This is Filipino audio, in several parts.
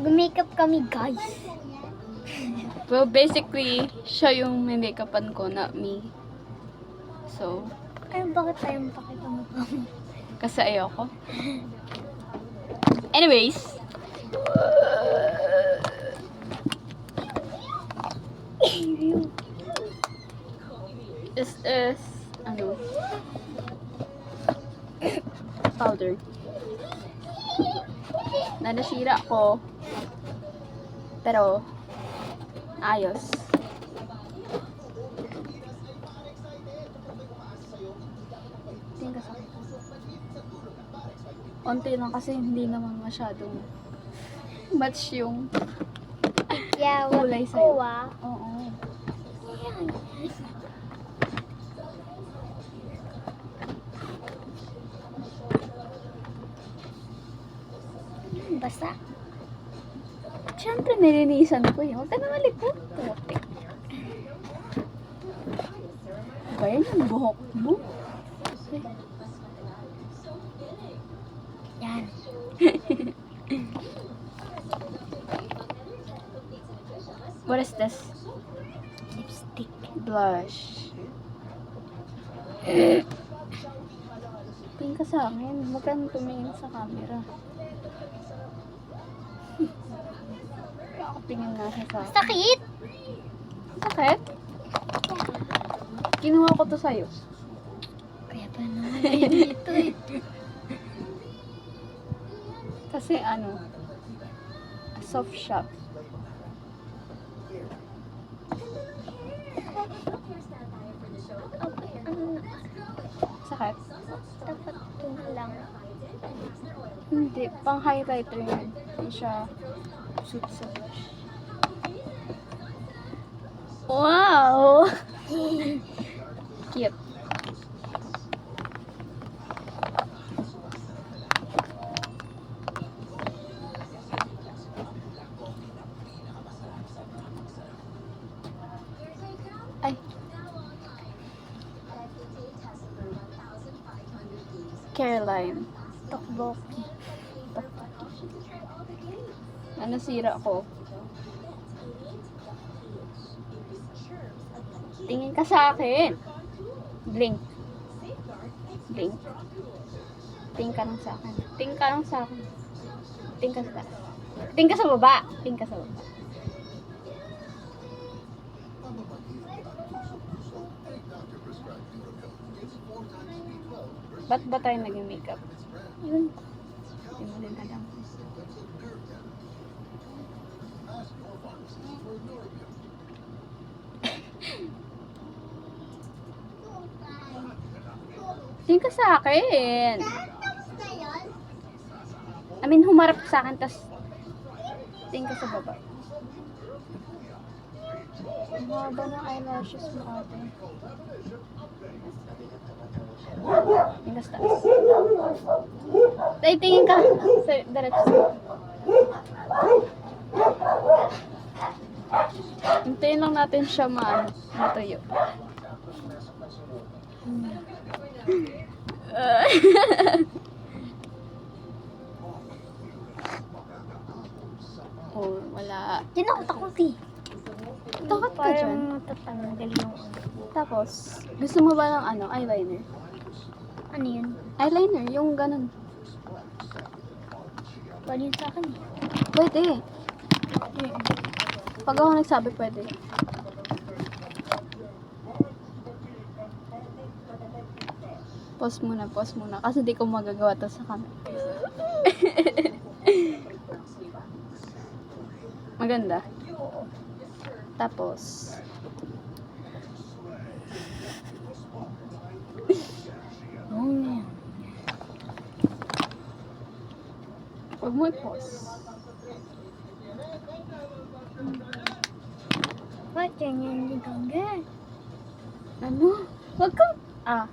Mag-makeup kami, guys. Well, basically, siya yung may make-upan ko, not me. So, Ay, bakit tayo pakita mo kami? kasi ayoko. Anyways. This is, ano, powder. Na nasira ko. Pero, ayos. Tingnan sa akin. Onti lang kasi hindi naman masyadong match yung Yeah, kulay ko sa'yo. ah. Oo. Ayan. Basa. Siyempre, nilinisan ko yun. Huwag ka na malikot. Putik. Ba yan yung buhok mo? Yan. What is this? Lipstick. Blush. Tingin ka sa akin. Huwag kang tumingin sa camera. Kaya ako tingin nga siya sa akin. Sakit! Bakit? Kinuha ko to sa'yo. Kaya pa naman ito eh. Kasi ano, soft shop. Okay, ano na? Sakit? Dapat ito na lang. Hindi, pang highlighter yan. Hindi siya suit sa blush. Wow! Cute. Ay. Caroline. Tokboki. Ano sira ko? Tingin ka sa akin. Blink. Blink. Tingin ka lang sa akin. Tingin ka lang sa akin. Tingin ka sa Tingin ka sa baba. Tingin ka sa baba. Ba't ba tayo naging makeup? Yun. Hindi mo din alam. Tingin ka sa akin. I mean, humarap ka sa akin, tas tingin ka sa baba. Ang haba ng eyelashes mo, ate. Tingin ka sa taas. Tay, tingin ka. Diretso. Hintayin lang natin siya matuyo. Oh, wala. Tinakot ako, Ti. Takot ka dyan. Parang matatanggal yung Tapos, gusto mo ba ng ano, eyeliner? ano yun? Eyeliner, yung ganun. Paano yun sa akin eh? Pwede. Pag ako nagsabi, pwede. Pause muna. Kasi di ko magagawa to sa camera. Maganda. Tapos, huwag mo i-pause. Ba't yan yan hindi tanggal? Ano? Huwag kang... Ah.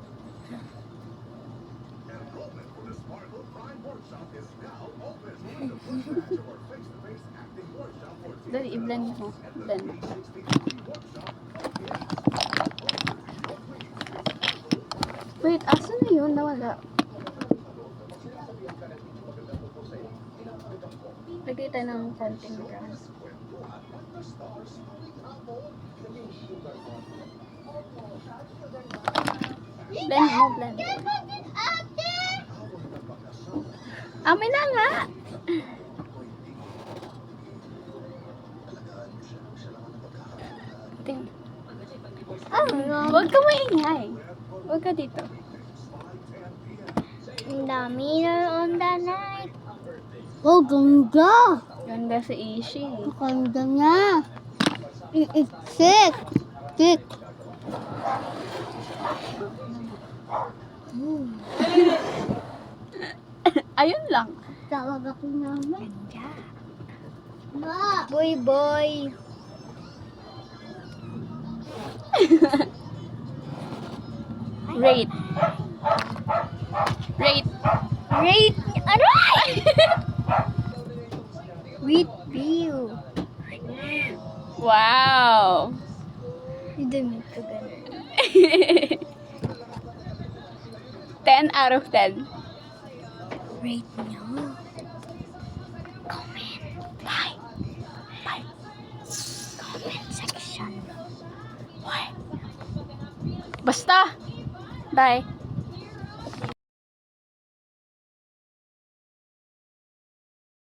Dali, i-blend mo. Blend. Wait, asan na yun? Nawala. Lagay kita ng konting brown. Blend mo, blend. Amin na nga! Ting. Huwag ka maingay. Huwag ka dito. Ang dami na on the night. Oh, ganda. Ganda si Ishi. Ganda niya. Iiksik. Tik. Ayun lang. Tawag ako namin. Ganda. Ma. Boy, boy. Rate. Rate. Rate. Aray! With view. Wow. Damit ko ganun. 10 out of 10. Rate nyo. Comment. Bye. Bye. Comment section. Bye. Basta. Bye.